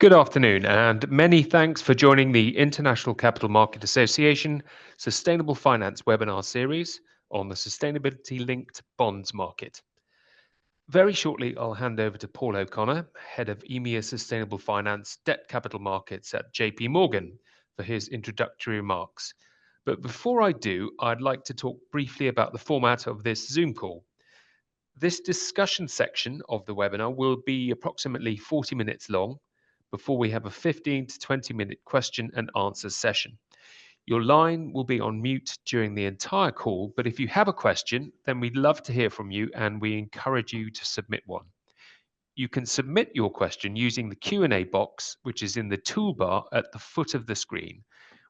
Good afternoon, and many thanks for joining the International Capital Market Association Sustainable Finance webinar series on the sustainability-linked bonds market. Very shortly, I'll hand over to Paul O'Connor, Head of ICMA Sustainable Finance Debt Capital Markets at JP Morgan, for his introductory remarks. But before I do, I'd like to talk briefly about the format of this Zoom call. This discussion section of the webinar will be approximately 40 minutes long, before we have a 15 to 20-minute question and answer session. Your line will be on mute during the entire call, but if you have a question, then we'd love to hear from you and we encourage you to submit one. You can submit your question using the Q&A box, which is in the toolbar at the foot of the screen.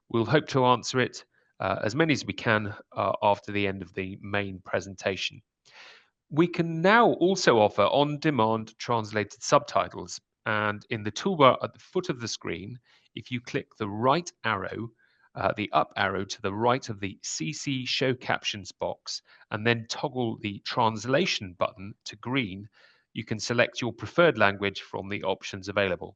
We'll hope to answer it as many as we can after the end of the main presentation. We can now also offer on-demand translated subtitles. And in the toolbar at the foot of the screen, if you click the right arrow, the up arrow to the right of the CC Show Captions box, and then toggle the translation button to green, you can select your preferred language from the options available.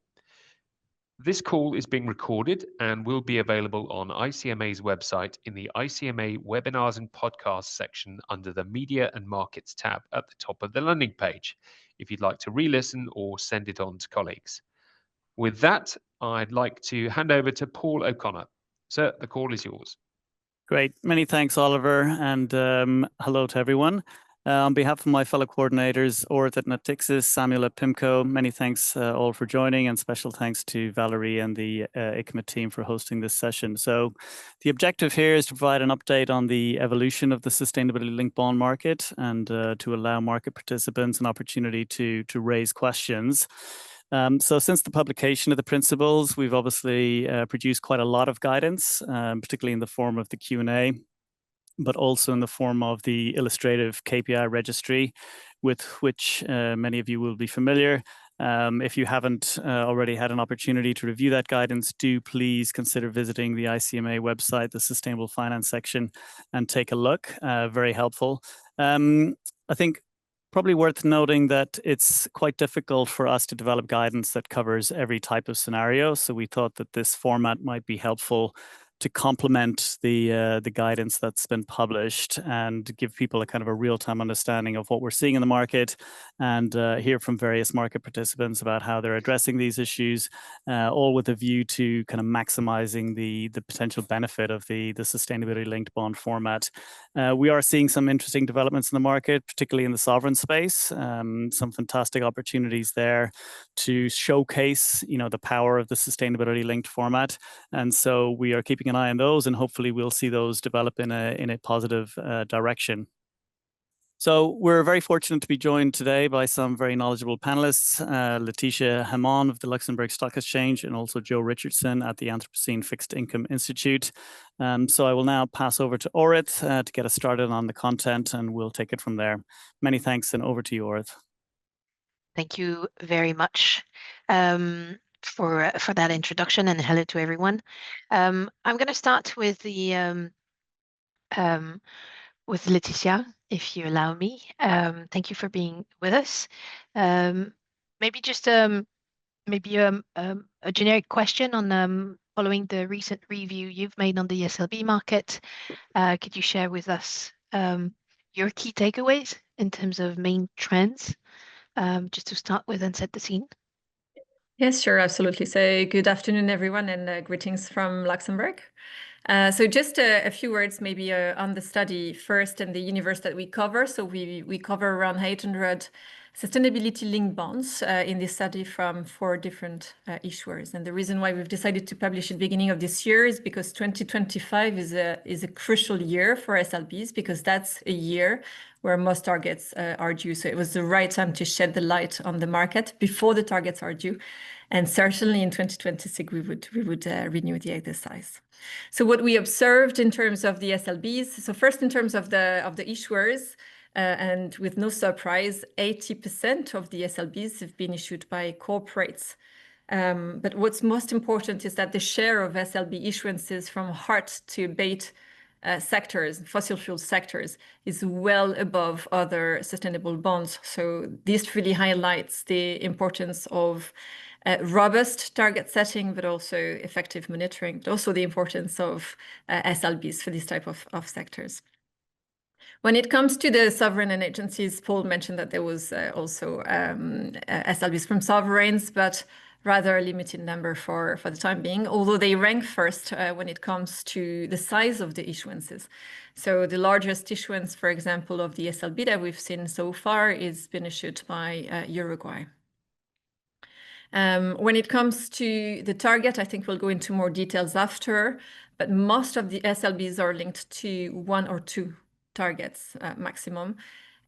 This call is being recorded and will be available on ICMA's website in the ICMA Webinars and Podcasts section under the Media and Markets tab at the top of the landing page, if you'd like to re-listen or send it on to colleagues. With that, I'd like to hand over to Paul O'Connor. Sir, the call is yours. Great. Many thanks, Oliver, and hello to everyone. On behalf of my fellow coordinators, Orth at Natixis, Samuel at PIMCO, many thanks all for joining, and special thanks to Valerie and the ICMA team for hosting this session. So the objective here is to provide an update on the evolution of the sustainability-linked bond market and to allow market participants an opportunity to raise questions. So since the publication of the principles, we've obviously produced quite a lot of guidance, particularly in the form of the Q&A, but also in the form of the illustrative KPI registry, with which many of you will be familiar. If you haven't already had an opportunity to review that guidance, do please consider visiting the ICMA website, the Sustainable Finance section, and take a look. Very helpful. I think probably worth noting that it's quite difficult for us to develop guidance that covers every type of scenario. So we thought that this format might be helpful to complement the guidance that's been published and give people a kind of a real-time understanding of what we're seeing in the market and hear from various market participants about how they're addressing these issues, all with a view to kind of maximizing the potential benefit of the sustainability-linked bond format. We are seeing some interesting developments in the market, particularly in the sovereign space, some fantastic opportunities there to showcase, the power of the sustainability-linked format. And so we are keeping an eye on those, and hopefully we'll see those develop in a positive direction. So we're very fortunate to be joined today by some very knowledgeable panelists, Letitia Hamon of the Luxembourg Stock Exchange, and also Joe Richardson at the Anthropocene Fixed Income Institute. So I will now pass over to Orth to get us started on the content, and we'll take it from there. Many thanks, and over to you, Orth. Thank you very much for that introduction, and hello to everyone. I'm going to start with with Letitia, if you allow me. Thank you for being with us. Maybe just a generic question on following the recent review you've made on the SLB market. Could you share with us your key takeaways in terms of main trends, just to start with and set the scene? Yes, sure, absolutely. So good afternoon, everyone, and greetings from Luxembourg. So just a few words maybe on the study first and the universe that we cover. So we cover around 800 sustainability-linked bonds in this study from 4 different issuers. And the reason why we've decided to publish at the beginning of this year is because 2025 is a crucial year for SLBs, because that's a year where most targets are due. So it was the right time to shed the light on the market before the targets are due. And certainly in 2026, we would renew the exercise. So what we observed in terms of the SLBs, so first in terms of the issuers, and with no surprise, 80% of the SLBs have been issued by corporates. But what's most important is that the share of SLB issuances from hard to abate sectors, fossil fuel sectors, is well above other sustainable bonds. So this really highlights the importance of robust target setting, but also effective monitoring, but also the importance of SLBs for this type of sectors. When it comes to the sovereign and agencies, Paul mentioned that there was also SLBs from sovereigns, but rather a limited number for the time being, although they rank first when it comes to the size of the issuances. So the largest issuance, for example, of the SLB that we've seen so far is been issued by Uruguay. When it comes to the target, I think we'll go into more details after, but most of the SLBs are linked to 1 or 2 targets maximum.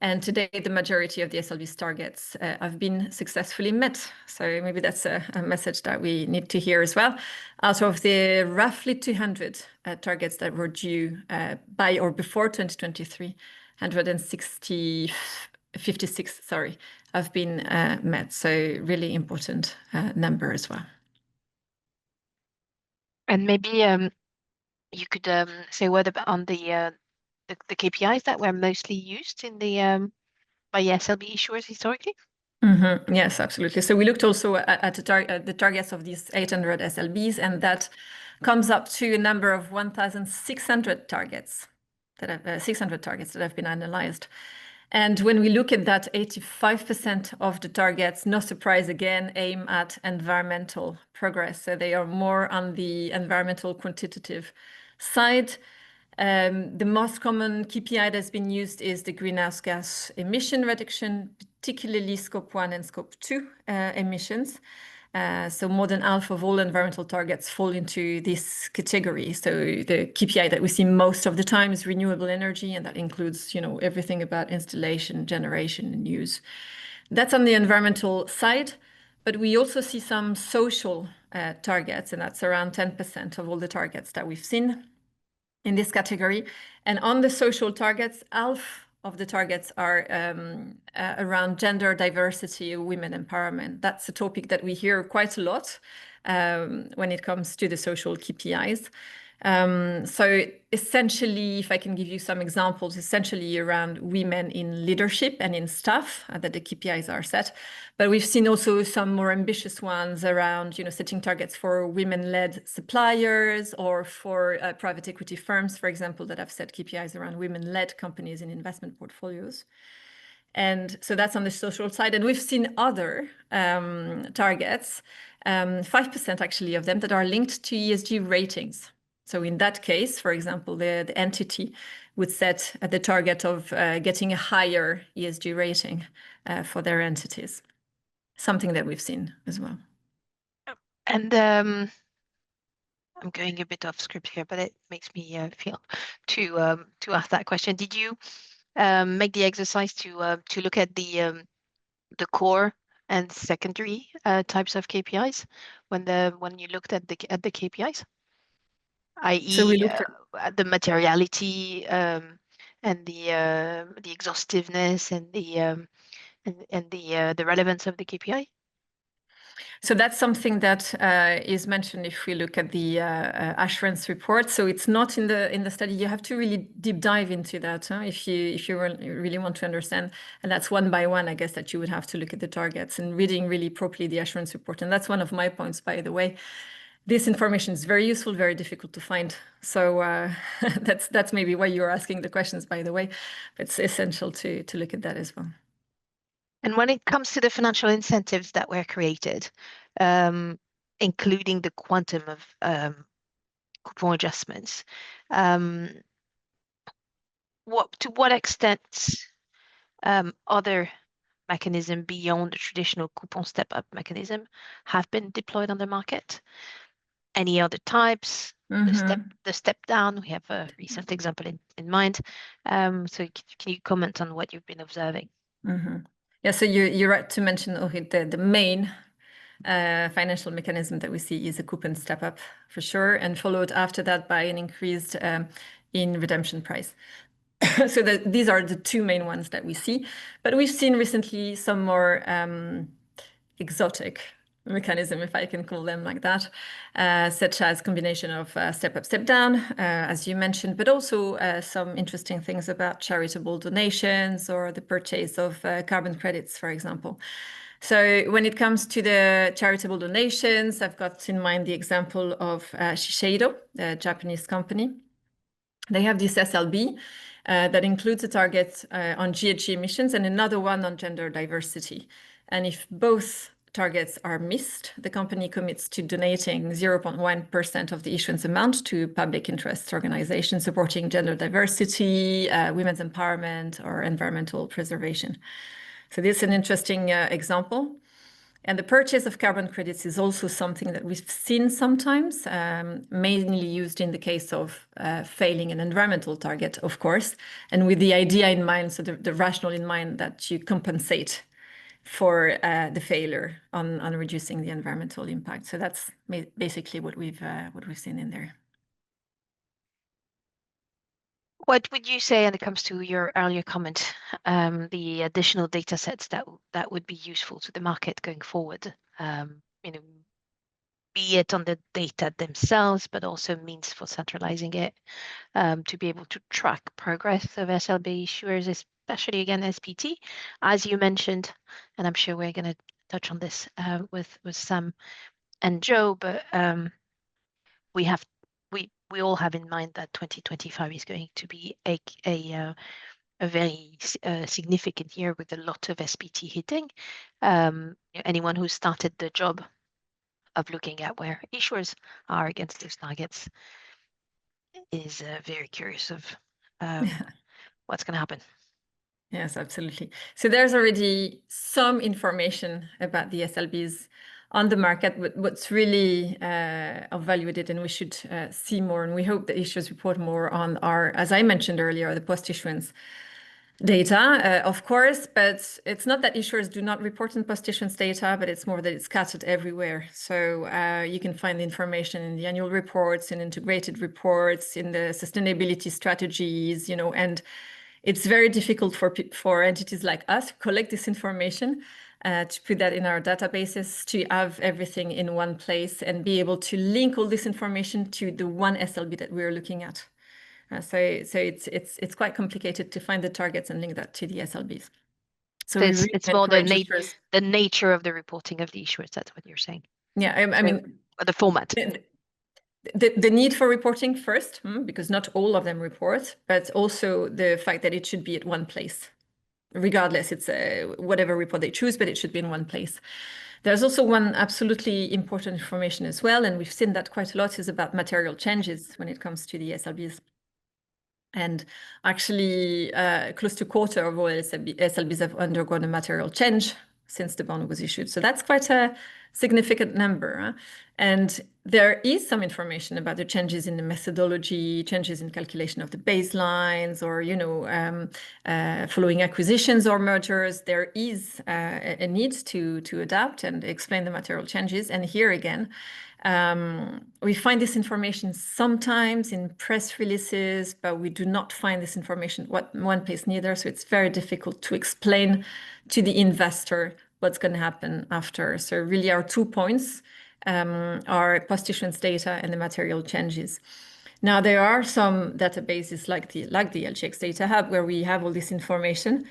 And today, the majority of the SLB's targets have been successfully met. So maybe that's a message that we need to hear as well. Out of the roughly 200 targets that were due by or before 2023, 56 have been met. So really important number as well. And maybe you could say a word about on the KPIs that were mostly used in the by SLB issuers historically? Mm-hmm. Yes, absolutely. So we looked also at the targets of these 800 SLBs, and that comes up to a number of 1,600 targets that have been analyzed. And when we look at that, 85% of the targets, no surprise again, aim at environmental progress. So they are more on the environmental quantitative side. The most common KPI that's been used is the greenhouse gas emission reduction, particularly Scope 1 and Scope 2 emissions. So more than half of all environmental targets fall into this category. So the KPI that we see most of the time is renewable energy, and that includes, everything about installation, generation, and use. That's on the environmental side, but we also see some social targets, and that's around 10% of all the targets that we've seen in this category. And on the social targets, half of the targets are around gender diversity, women empowerment. That's a topic that we hear quite a lot when it comes to the social KPIs. So essentially, if I can give you some examples, essentially around women in leadership and in staff that the KPIs are set. But we've seen also some more ambitious ones around, setting targets for women-led suppliers or for private equity firms, for example, that have set KPIs around women-led companies in investment portfolios. And so that's on the social side. And we've seen other targets, 5% actually of them, that are linked to ESG ratings. So in that case, for example, the entity would set the target of getting a higher ESG rating for their entities, something that we've seen as well. And I'm going a bit off script here, but it makes me feel to ask that question. Did you make the exercise to look at the core and secondary types of KPIs when you looked at the KPIs? i.e., So we looked at the materiality and the exhaustiveness and the relevance of the KPI. So that's something that is mentioned if we look at the assurance report. So it's not in the study. You have to really deep dive into that if you really want to understand. And that's one by one, I guess, that you would have to look at the targets and reading really properly the assurance report. And that's one of my points, by the way. This information is very useful, very difficult to find. So that's maybe why you're asking the questions, by the way. It's essential to look at that as well. And when it comes to the financial incentives that were created, including the quantum of coupon adjustments, to what extent other mechanisms beyond the traditional coupon step-up mechanism have been deployed on the market? Any other types? Mm-hmm. The step down, we have a recent example in mind. So can you comment on what you've been observing? Mm-hmm. Yeah, so you're right to mention, the main financial mechanism that we see is a coupon step up for sure, and followed after that by an increased in redemption price. So these are the two main ones that we see. But we've seen recently some more exotic mechanism, if I can call them like that, such as combination of step up, step down, as you mentioned, but also some interesting things about charitable donations or the purchase of carbon credits, for example. So when it comes to the charitable donations, I've got in mind the example of Shiseido, the Japanese company. They have this SLB that includes a target on GHG emissions and another one on gender diversity. And if both targets are missed, the company commits to donating 0.1% of the issuance amount to public interest organizations supporting gender diversity, women's empowerment, or environmental preservation. So this is an interesting example. And the purchase of carbon credits is also something that we've seen sometimes, mainly used in the case of failing an environmental target, of course, and with the idea in mind, so the rationale in mind that you compensate for the failure on reducing the environmental impact. So that's basically what we've seen in there. What would you say, when it comes to your earlier comment, the additional data sets that would be useful to the market going forward? You know, be it on the data themselves, but also means for centralizing it to be able to track progress of SLB issuers, especially again SPT, as you mentioned, and I'm sure we're going to touch on this with Sam and Joe, but we all have in mind that 2025 is going to be a very significant year with a lot of SPT hitting. Anyone who started the job of looking at where issuers are against those targets is very curious of what's going to happen. Yes, absolutely. So there's already some information about the SLBs on the market, but what's really evaluated, and we should see more, and we hope that issuers report more on our, as I mentioned earlier, the post-issuance data, of course, but it's not that issuers do not report in post-issuance data, but it's more that it's scattered everywhere. So you can find the information in the annual reports, in integrated reports, in the sustainability strategies, you know, and it's very difficult for entities like us to collect this information, to put that in our databases, to have everything in one place and be able to link all this information to the one SLB that we're looking at. So it's quite complicated to find the targets and link that to the SLBs. So it's more the nature of the reporting of the issuers. That's what you're saying. Yeah, I mean, the format. The need for reporting first, because not all of them report, but also the fact that it should be at one place. Regardless, it's whatever report they choose, but it should be in one place. There's also one absolutely important information as well, and we've seen that quite a lot, is about material changes when it comes to the SLBs. And actually, close to a quarter of all SLBs have undergone a material change since the bond was issued. So that's quite a significant number. And there is some information about the changes in the methodology, changes in calculation of the baselines, or, you know, following acquisitions or mergers. There is a need to adapt and explain the material changes. And here again, we find this information sometimes in press releases, but we do not find this information in one place neither. So it's very difficult to explain to the investor what's going to happen after. So really our 2 points are post-issuance data and the material changes. Now, there are some databases like the LGX Data Hub, where we have all this information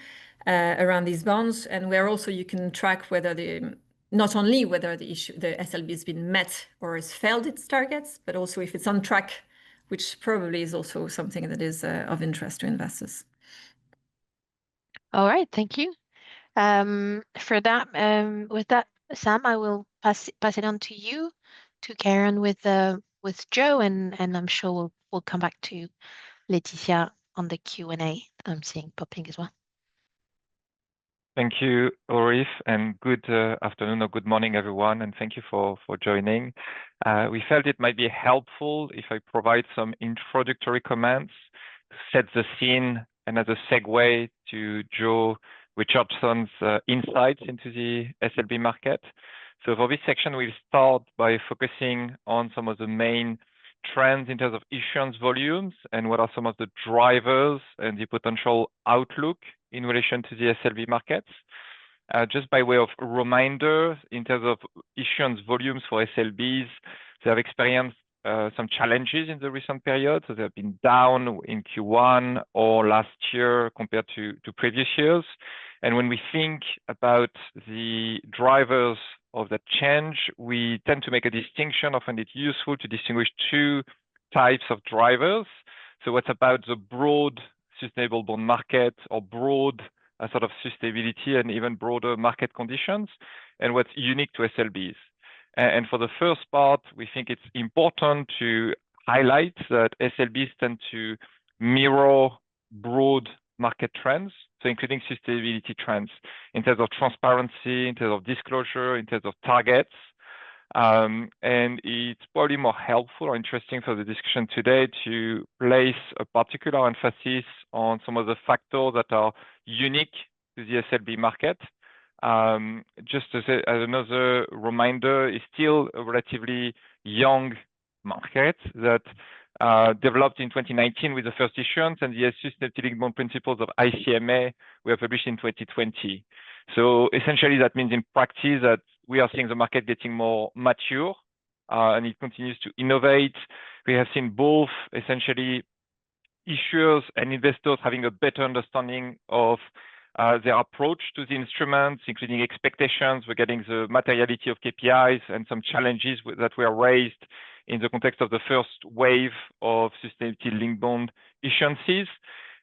around these bonds, and where also you can track whether not only whether the SLB has been met or has failed its targets, but also if it's on track, which probably is also something that is of interest to investors. All right, thank you. For that, with that, Sam, I will pass it on to you to carry on with Joe, and I'm sure we'll come back to Laetitia on the Q&A I'm seeing popping as well. Thank you, Ulrich, and good afternoon or good morning, everyone, and thank you for joining. We felt it might be helpful if I provide some introductory comments to set the scene and as a segue to Joe Richardson's insights into the SLB market. So for this section, we'll start by focusing on some of the main trends in terms of issuance volumes and what are some of the drivers and the potential outlook in relation to the SLB markets. Just by way of reminder, in terms of issuance volumes for SLBs, they have experienced some challenges in the recent period. So they have been down in Q1 or last year compared to previous years. And when we think about the drivers of that change, we tend to make a distinction. Often it's useful to distinguish two types of drivers. So what's about the broad sustainable bond market or broad sort of sustainability and even broader market conditions, and what's unique to SLBs. And for the first part, we think it's important to highlight that SLBs tend to mirror broad market trends, so including sustainability trends in terms of transparency, in terms of disclosure, in terms of targets. And it's probably more helpful or interesting for the discussion today to place a particular emphasis on some of the factors that are unique to the SLB market. Just as another reminder, it's still a relatively young market that developed in 2019 with the first issuance, and the sustainability bond principles of ICMA were published in 2020. So essentially, that means in practice that we are seeing the market getting more mature, and it continues to innovate. We have seen both essentially issuers and investors having a better understanding of their approach to the instruments, including expectations regarding the materiality of KPIs and some challenges that were raised in the context of the first wave of sustainability-linked bond issuances.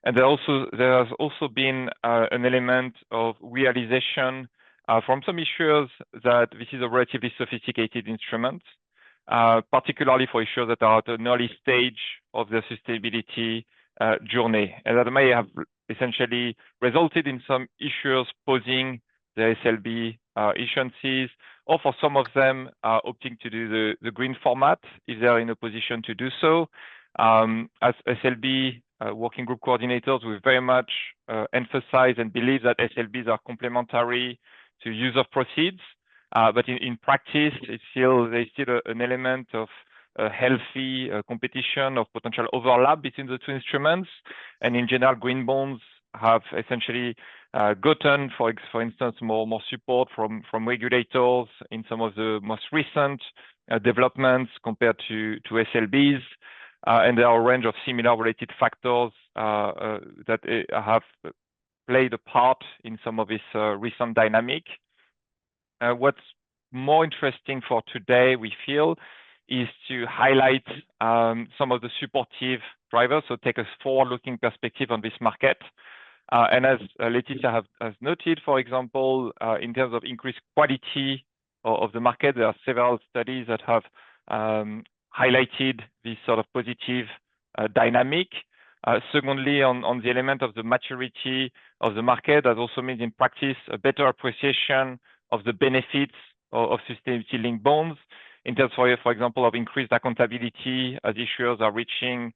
And there has also been an element of realization from some issuers that this is a relatively sophisticated instrument, particularly for issuers that are at an early stage of their sustainability journey, and that may have essentially resulted in some issuers pausing the SLB issuances, or for some of them opting to do the green format if they're in a position to do so. As SLB working group coordinators, we very much emphasize and believe that SLBs are complementary to use of proceeds, but in practice, there's still an element of healthy competition of potential overlap between the two instruments. And in general, green bonds have essentially gotten, for instance, more support from regulators in some of the most recent developments compared to SLBs. And there are a range of similar related factors that have played a part in some of this recent dynamic. What's more interesting for today, we feel, is to highlight some of the supportive drivers, so take a forward-looking perspective on this market. And as Laetitia has noted, for example, in terms of increased quality of the market, there are several studies that have highlighted this sort of positive dynamic. Secondly, on the element of the maturity of the market, that also means in practice a better appreciation of the benefits of sustainability-linked bonds, in terms, for example, of increased accountability as issuers are reaching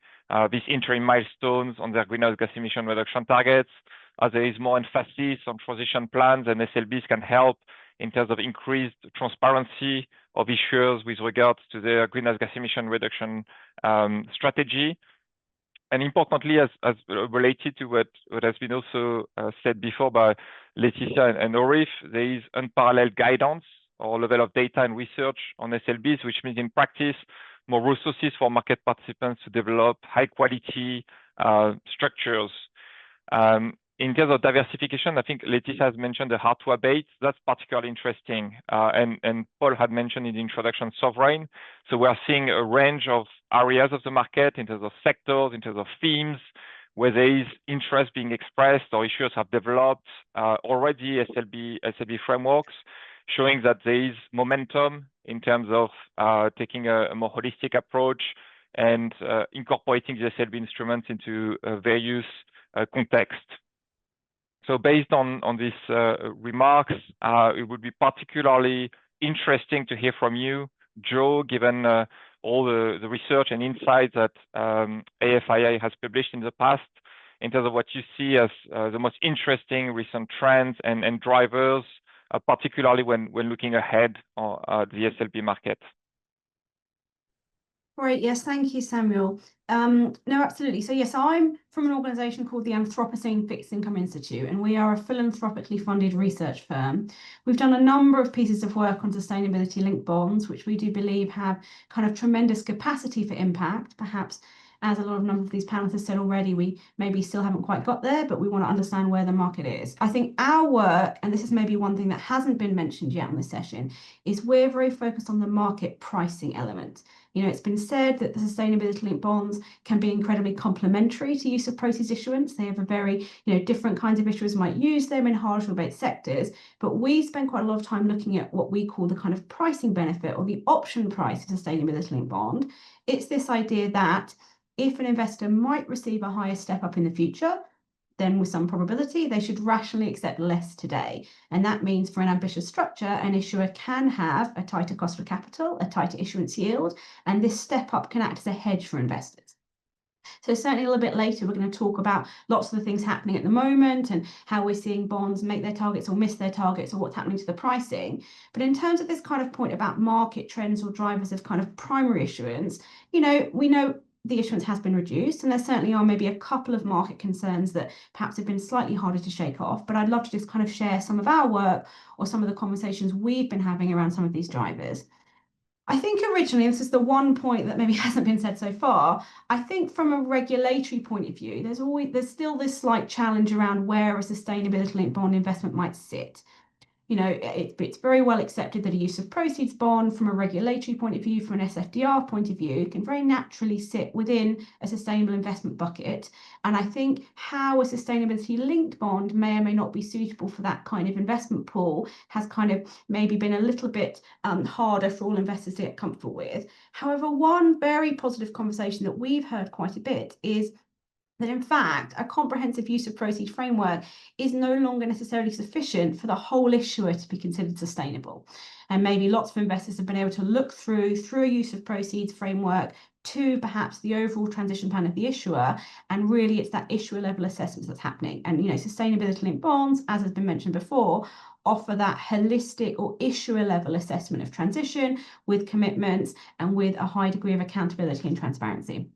these interim milestones on their greenhouse gas emission reduction targets. As there is more emphasis on transition plans, and SLBs can help in terms of increased transparency of issuers with regards to their greenhouse gas emission reduction strategy. And importantly, as related to what has been also said before by Laetitia and Orif, there is unparalleled guidance or level of data and research on SLBs, which means in practice, more resources for market participants to develop high quality structures. In terms of diversification, I think Laetitia has mentioned the hard to abate. That's particularly interesting. And Paul had mentioned in the introduction sovereign. So we are seeing a range of areas of the market in terms of sectors, in terms of themes, where there is interest being expressed or issuers have developed already SLB frameworks, showing that there is momentum in terms of taking a more holistic approach and incorporating the SLB instruments into various contexts. So based on these remarks, it would be particularly interesting to hear from you, Joe, given all the research and insights that AFIA has published in the past, in terms of what you see as the most interesting recent trends and drivers, particularly when looking ahead at the SLB market. Great. Yes, thank you, Samuel. No, absolutely. So yes, I'm from an organisation called the Anthropocene Fixed Income Institute, and we are a philanthropically funded research firm. We've done a number of pieces of work on sustainability-linked bonds, which we do believe have kind of tremendous capacity for impact, perhaps as a number of these panelists have said already, we maybe still haven't quite got there, but we want to understand where the market is. I think our work, and this is maybe one thing that hasn't been mentioned yet on this session, is we're very focused on the market pricing element. It's been said that the sustainability-linked bonds can be incredibly complementary to use of proceeds issuance. They have a very, different kinds of issuers might use them in hard to abate sectors. But we spend quite a lot of time looking at what we call the kind of pricing benefit or the option price of sustainability-linked bond. It's this idea that if an investor might receive a higher step up in the future, then with some probability, they should rationally accept less today. And that means for an ambitious structure, an issuer can have a tighter cost of capital, a tighter issuance yield, and this step up can act as a hedge for investors. So certainly a little bit later, we're going to talk about lots of the things happening at the moment and how we're seeing bonds make their targets or miss their targets or what's happening to the pricing. But in terms of this kind of point about market trends or drivers of kind of primary issuance, we know the issuance has been reduced, and there certainly are maybe a couple of market concerns that perhaps have been slightly harder to shake off. But I'd love to just kind of share some of our work or some of the conversations we've been having around some of these drivers. I think originally, this is the one point that maybe hasn't been said so far, I think from a regulatory point of view, there's still this slight challenge around where a sustainability-linked bond investment might sit. It's very well accepted that a use of proceeds bond from a regulatory point of view, from an SFDR point of view, can very naturally sit within a sustainable investment bucket. And I think how a sustainability linked bond may or may not be suitable for that kind of investment pool has kind of maybe been a little bit harder for all investors to get comfortable with. However, one very positive conversation that we've heard quite a bit is that in fact, a comprehensive use of proceeds framework is no longer necessarily sufficient for the whole issuer to be considered sustainable. And maybe lots of investors have been able to look through a use of proceeds framework to perhaps the overall transition plan of the issuer, and really it's that issuer level assessment that's happening. And sustainability linked bonds, as has been mentioned before, offer that holistic or issuer level assessment of transition with commitments and with a high degree of accountability and transparency.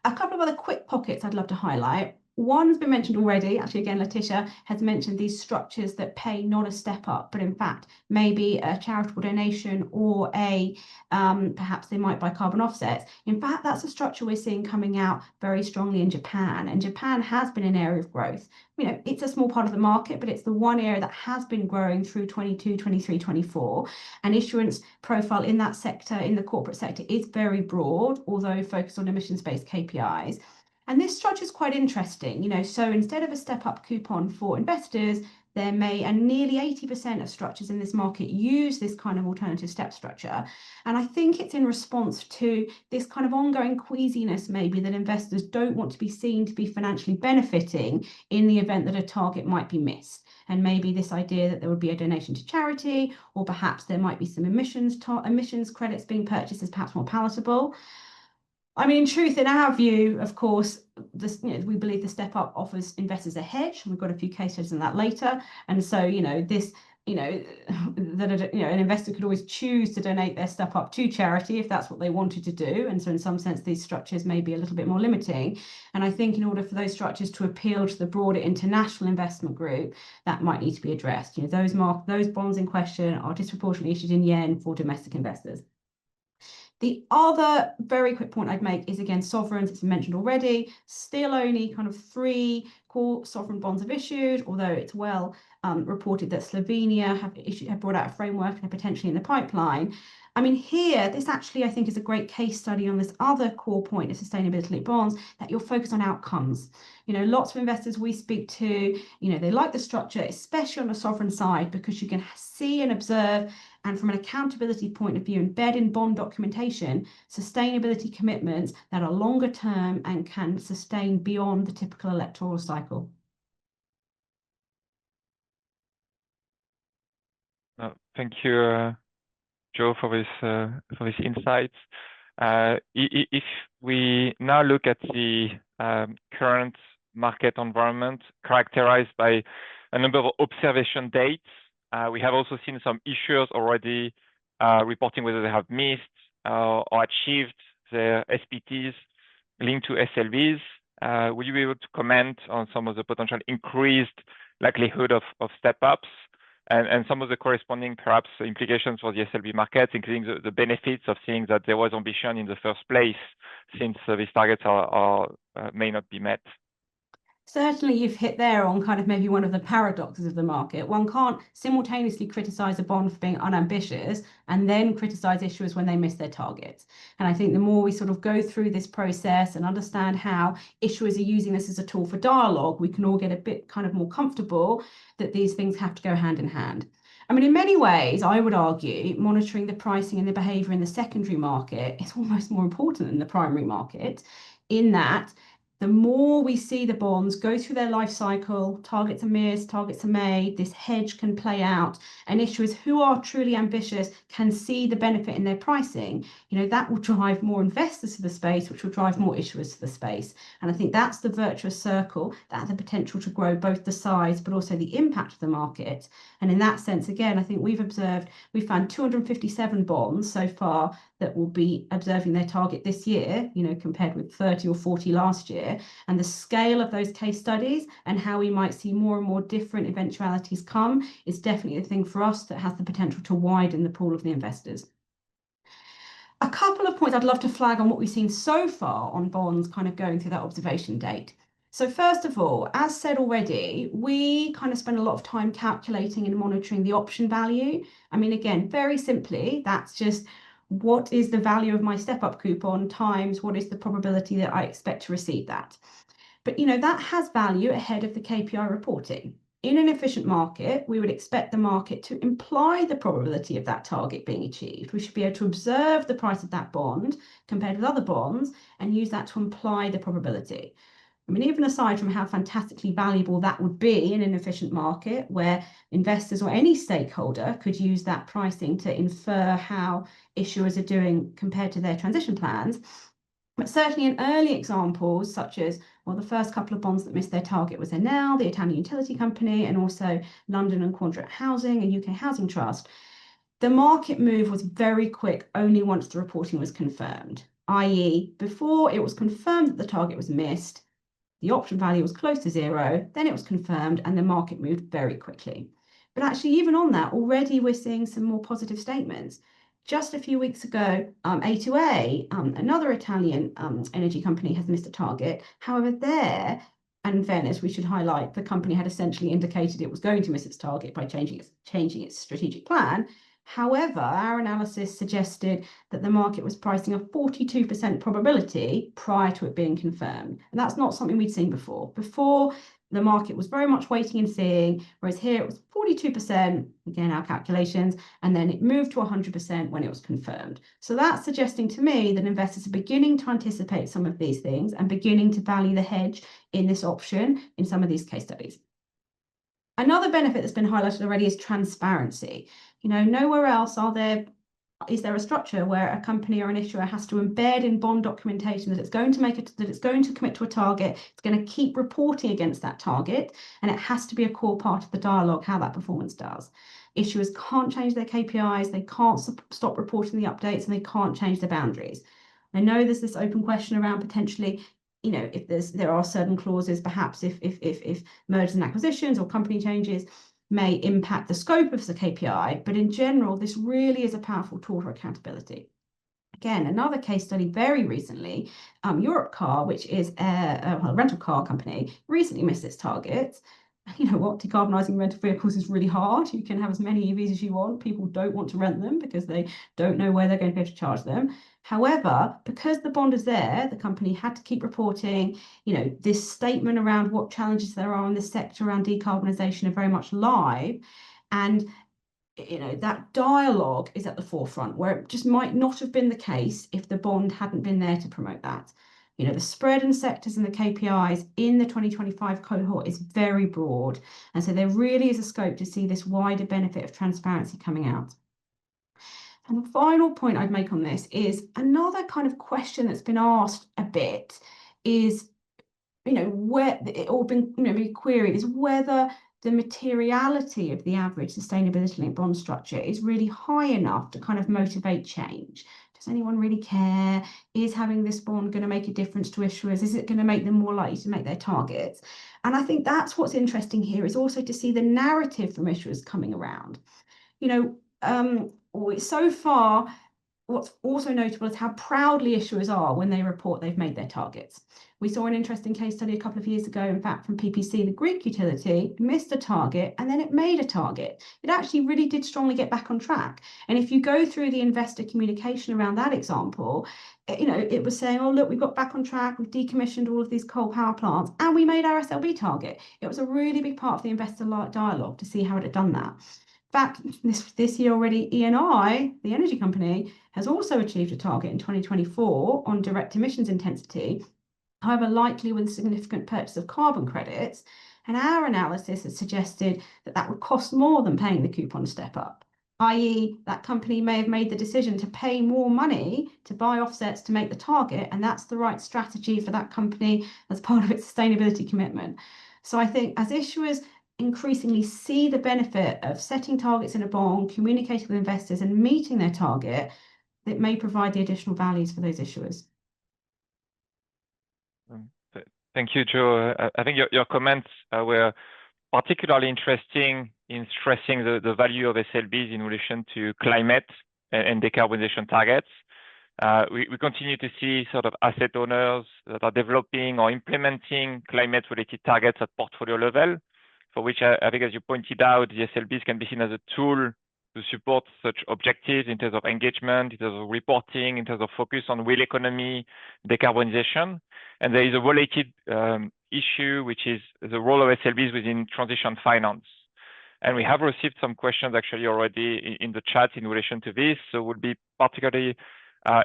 A couple of other quick pockets I'd love to highlight. One's been mentioned already. Actually, again, Letitia has mentioned these structures that pay not a step up, but in fact, maybe a charitable donation or perhaps they might buy carbon offsets. In fact, that's a structure we're seeing coming out very strongly in Japan. And Japan has been an area of growth. It's a small part of the market, but it's the one area that has been growing through 22, 23, 24. And issuance profile in that sector, in the corporate sector, is very broad, although focused on emissions-based KPIs. And this structure is quite interesting, so instead of a step-up coupon for investors, there may, and nearly 80% of structures in this market use this kind of alternative step structure. And I think it's in response to this kind of ongoing queasiness, maybe, that investors don't want to be seen to be financially benefiting in the event that a target might be missed. And maybe this idea that there would be a donation to charity, or perhaps there might be some emissions credits being purchased is perhaps more palatable. I mean, in truth, in our view, of course, we believe the step up offers investors a hedge. We've got a few case studies on that later. And so, that an investor could always choose to donate their step up to charity if that's what they wanted to do. And so in some sense, these structures may be a little bit more limiting. And I think in order for those structures to appeal to the broader international investment group, that might need to be addressed. Those bonds in question are disproportionately issued in yen for domestic investors. The other very quick point I'd make is, again, sovereigns. It's been mentioned already. Still only kind of 3 core sovereign bonds have issued, although it's well reported that Slovenia have brought out a framework and are potentially in the pipeline. I mean, here, this actually, I think, is a great case study on this other core point of sustainability bonds, that you're focused on outcomes. Lots of investors we speak to, they like the structure, especially on the sovereign side, because you can see and observe, and from an accountability point of view, embed in bond documentation sustainability commitments that are longer term and can sustain beyond the typical electoral cycle. Thank you, Joe, for this insights. If we now look at the current market environment characterized by a number of observation dates, we have also seen some issuers already reporting whether they have missed or achieved their SPTs linked to SLBs. Would you be able to comment on some of the potential increased likelihood of step-ups and some of the corresponding perhaps implications for the SLB markets, including the benefits of seeing that there was ambition in the first place, since these targets may not be met. Certainly, you've hit there on kind of maybe one of the paradoxes of the market. One can't simultaneously criticise a bond for being unambitious and then criticise issuers when they miss their targets. And I think the more we sort of go through this process and understand how issuers are using this as a tool for dialogue, we can all get a bit kind of more comfortable that these things have to go hand in hand. I mean, in many ways, I would argue monitoring the pricing and the behaviour in the secondary market is almost more important than the primary market, in that the more we see the bonds go through their life cycle, targets are missed, targets are made, this hedge can play out, and issuers who are truly ambitious can see the benefit in their pricing, that will drive more investors to the space, which will drive more issuers to the space. And I think that's the virtuous circle that has the potential to grow both the size but also the impact of the market. And in that sense, again, I think we've found 257 bonds so far that will be observing their target this year, compared with 30 or 40 last year. And the scale of those case studies and how we might see more and more different eventualities come is definitely a thing for us that has the potential to widen the pool of the investors. A couple of points I'd love to flag on what we've seen so far on bonds kind of going through that observation date. So first of all, as said already, we kind of spend a lot of time calculating and monitoring the option value. I mean, again, very simply, that's just what is the value of my step-up coupon times what is the probability that I expect to receive that. But, that has value ahead of the KPI reporting. In an efficient market, we would expect the market to imply the probability of that target being achieved. We should be able to observe the price of that bond compared with other bonds and use that to imply the probability. I mean, even aside from how fantastically valuable that would be in an efficient market where investors or any stakeholder could use that pricing to infer how issuers are doing compared to their transition plans, but certainly in early examples, such as, well, the first couple of bonds that missed their target was Enel, the Italian utility company, and also London and Quadrant Housing, a UK housing trust, the market move was very quick only once the reporting was confirmed, i.e. before it was confirmed that the target was missed, the option value was close to zero, then it was confirmed and the market moved very quickly. But actually, even on that, already we're seeing some more positive statements. Just a few weeks ago, A2A, another Italian energy company, has missed a target. However, there, and in fairness, we should highlight the company had essentially indicated it was going to miss its target by changing its strategic plan. However, our analysis suggested that the market was pricing a 42% probability prior to it being confirmed. And that's not something we'd seen before. Before, the market was very much waiting and seeing, whereas here it was 42%, again, our calculations, and then it moved to 100% when it was confirmed. So that's suggesting to me that investors are beginning to anticipate some of these things and beginning to value the hedge in this option in some of these case studies. Another benefit that's been highlighted already is transparency. Nowhere else is there a structure where a company or an issuer has to embed in bond documentation that it's going to commit to a target, it's going to keep reporting against that target, and it has to be a core part of the dialogue how that performance does. Issuers can't change their KPIs, they can't stop reporting the updates, and they can't change their boundaries. I know there's this open question around potentially, if there are certain clauses, perhaps if mergers and acquisitions or company changes may impact the scope of the KPI, but in general, this really is a powerful tool for accountability. Again, another case study very recently, Europcar, which is a rental car company, recently missed its targets. You know what, decarbonising rental vehicles is really hard. You can have as many EVs as you want. People don't want to rent them because they don't know where they're going to be able to charge them. However, because the bond is there, the company had to keep reporting, this statement around what challenges there are in the sector around decarbonisation are very much live. And, that dialogue is at the forefront where it just might not have been the case if the bond hadn't been there to promote that. The spread in sectors and the KPIs in the 2025 cohort is very broad. And so there really is a scope to see this wider benefit of transparency coming out. And the final point I'd make on this is another kind of question that's been asked a bit is, where it all been queried is whether the materiality of the average sustainability linked bond structure is really high enough to kind of motivate change. does anyone really care? Is having this bond going to make a difference to issuers? Is it going to make them more likely to make their targets? And I think that's what's interesting here, is also to see the narrative from issuers coming around. So far, what's also notable is how proudly issuers are when they report they've made their targets. We saw an interesting case study a couple of years ago, in fact, from PPC, the Greek utility, missed a target and then it made a target. It actually really did strongly get back on track. And if you go through the investor communication around that example, it was saying, oh, look, we've got back on track, we've decommissioned all of these coal power plants, and we made our SLB target. It was a really big part of the investor dialogue to see how it had done that. In fact, this year already, Eni, the energy company, has also achieved a target in 2024 on direct emissions intensity, however, likely with significant purchase of carbon credits. And our analysis has suggested that that would cost more than paying the coupon step up, i.e. that company may have made the decision to pay more money to buy offsets to make the target, and that's the right strategy for that company as part of its sustainability commitment. So I think as issuers increasingly see the benefit of setting targets in a bond, communicating with investors and meeting their target, that may provide the additional values for those issuers. Thank you, Jo. I think your comments were particularly interesting in stressing the value of SLBs in relation to climate and decarbonization targets. We continue to see sort of asset owners that are developing or implementing climate-related targets at portfolio level, for which I think, as you pointed out, the SLBs can be seen as a tool to support such objectives in terms of engagement, in terms of reporting, in terms of focus on real economy, decarbonization. And there is a related issue, which is the role of SLBs within transition finance. And we have received some questions actually already in the chat in relation to this. So we'll be particularly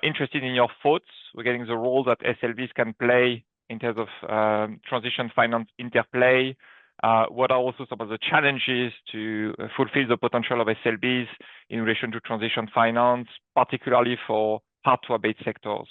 interested in your thoughts regarding the role that SLBs can play in terms of transition finance interplay. What are also some of the challenges to fulfill the potential of SLBs in relation to transition finance, particularly for hard-to-abate sectors?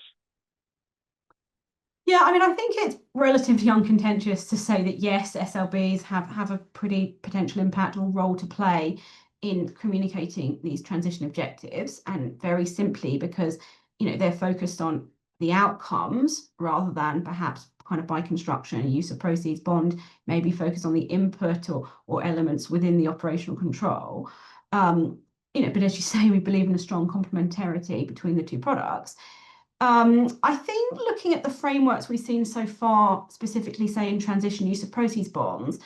Yeah, I mean, I think it's relatively uncontentious to say that, yes, SLBs have a pretty potential impact or role to play in communicating these transition objectives, and very simply because, they're focused on the outcomes rather than perhaps kind of by construction. A use of proceeds bond maybe focus on the input or elements within the operational control. But as you say, we believe in a strong complementarity between the two products. I think looking at the frameworks we've seen so far, specifically say in transition use of proceeds bonds,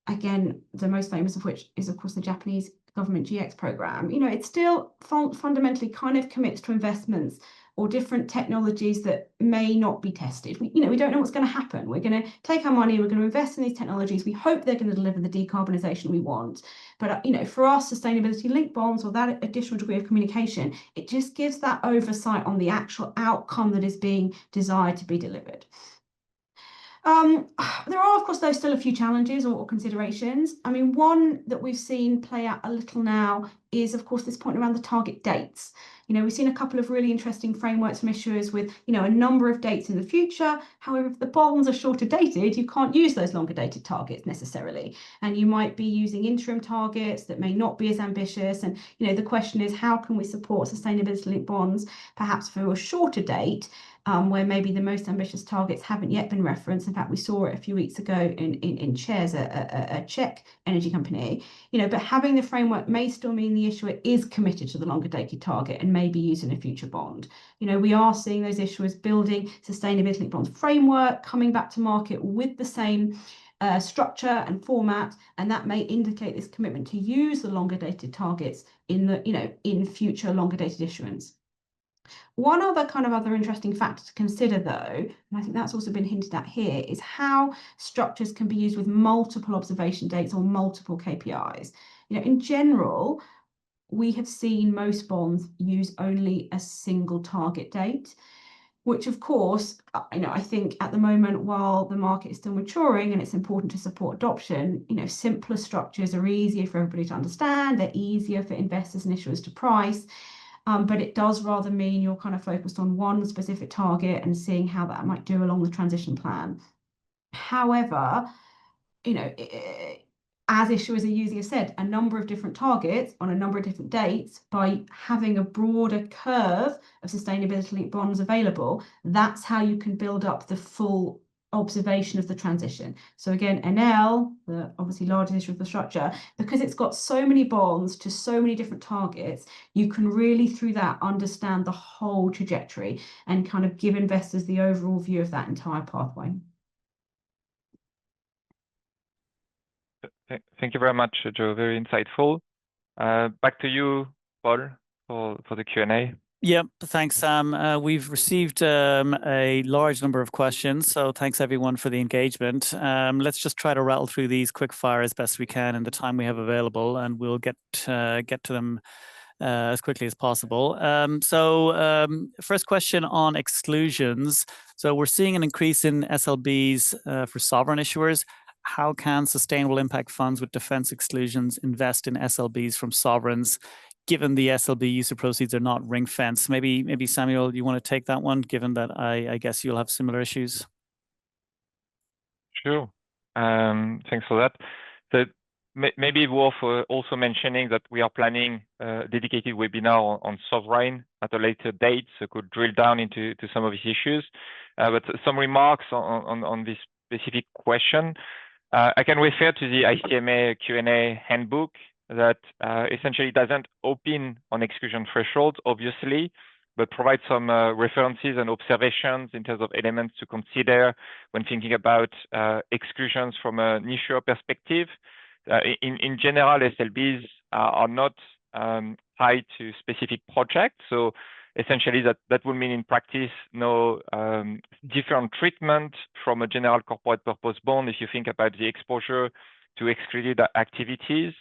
again, the most famous of which is of course the Japanese government GX program, it still fundamentally kind of commits to investments or different technologies that may not be tested. We don't know what's going to happen. We're going to take our money, we're going to invest in these technologies. We hope they're going to deliver the decarbonisation we want. But, for our sustainability-linked bonds or that additional degree of communication, it just gives that oversight on the actual outcome that is being desired to be delivered. There are, of course, though, still a few challenges or considerations. I mean, one that we've seen play out a little now is, of course, this point around the target dates. We've seen a couple of really interesting frameworks from issuers with, a number of dates in the future. However, if the bonds are shorter dated, you can't use those longer dated targets necessarily. And you might be using interim targets that may not be as ambitious. And, the question is, how can we support sustainability-linked bonds, perhaps for a shorter date, where maybe the most ambitious targets haven't yet been referenced. In fact, we saw it a few weeks ago in Shares, a Czech energy company. But having the framework may still mean the issuer is committed to the longer dated target and may be used in a future bond. We are seeing those issuers building sustainability bonds framework, coming back to market with the same structure and format, and that may indicate this commitment to use the longer dated targets in future longer dated issuance. One other interesting factor to consider, though, and I think that's also been hinted at here, is how structures can be used with multiple observation dates or multiple KPIs. In general, we have seen most bonds use only a single target date, which of course, I think at the moment, while the market is still maturing and it's important to support adoption, simpler structures are easier for everybody to understand, they're easier for investors and issuers to price. But it does rather mean you're kind of focused on one specific target and seeing how that might do along the transition plan. However, as issuers are using, as I said, a number of different targets on a number of different dates, by having a broader curve of sustainability-linked bonds available, that's how you can build up the full observation of the transition. So again, NL, the obviously largest issue of the structure, because it's got so many bonds to so many different targets, you can really through that understand the whole trajectory and kind of give investors the overall view of that entire pathway. Thank you very much, Joe. Very insightful. Back to you, Paul, for the Q&A. Yep, thanks, Sam. We've received a large number of questions, so thanks everyone for the engagement. Let's just try to rattle through these quick fire as best we can in the time we have available, and we'll get to them as quickly as possible. First question on exclusions. So we're seeing an increase in SLBs for sovereign issuers. How can sustainable impact funds with defense exclusions invest in SLBs from sovereigns, given the SLB use of proceeds are not ring fenced? Maybe Samuel, you want to take that one, given that I guess you'll have similar issues. Sure. Thanks for that. So maybe worth also mentioning that we are planning a dedicated webinar on sovereign at a later date, so could drill down into some of these issues. But some remarks on this specific question. I can refer to the ICMA Q&A handbook that essentially doesn't open on exclusion thresholds, obviously, but provides some references and observations in terms of elements to consider when thinking about exclusions from an issuer perspective. In general, SLBs are not tied to specific projects. So essentially that would mean in practice no different treatment from a general corporate purpose bond if you think about the exposure to excluded activities.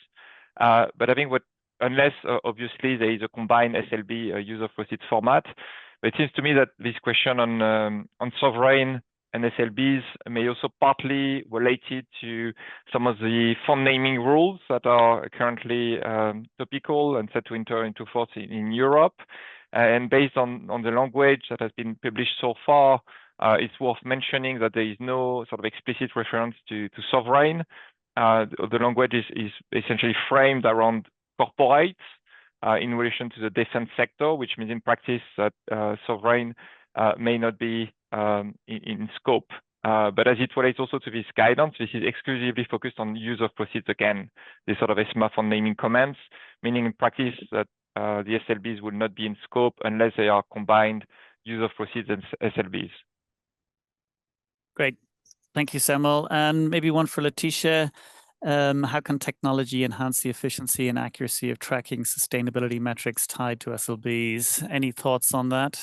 But I think unless obviously there is a combined SLB use of proceeds format, but it seems to me that this question on sovereign and SLBs may also partly related to some of the fund naming rules that are currently topical and set to enter into force in Europe. And based on the language that has been published so far, it's worth mentioning that there is no sort of explicit reference to sovereign. The language is essentially framed around corporates in relation to the defense sector, which means in practice that sovereign may not be in scope. But as it relates also to this guidance, this is exclusively focused on use of proceeds again, this sort of ICMA fund naming comments, meaning in practice that the SLBs will not be in scope unless they are combined use of proceeds and SLBs. Great. Thank you, Samuel. And maybe one for Letitia. How can technology enhance the efficiency and accuracy of tracking sustainability metrics tied to SLBs? Any thoughts on that?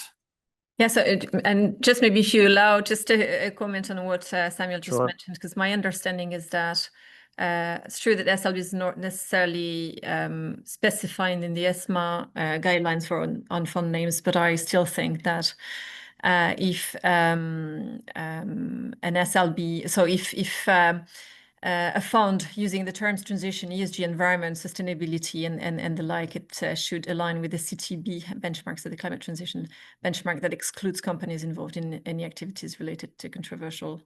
Yeah, so and just maybe if you allow just a comment on what Samuel just mentioned, because my understanding is that it's true that SLB is not necessarily specified in the ICMA guidelines for on fund names, but I still think that if an SLB, so if a fund using the terms transition, ESG, environment, sustainability, and the like, it should align with the CTB benchmarks, so the climate transition benchmark that excludes companies involved in any activities related to controversial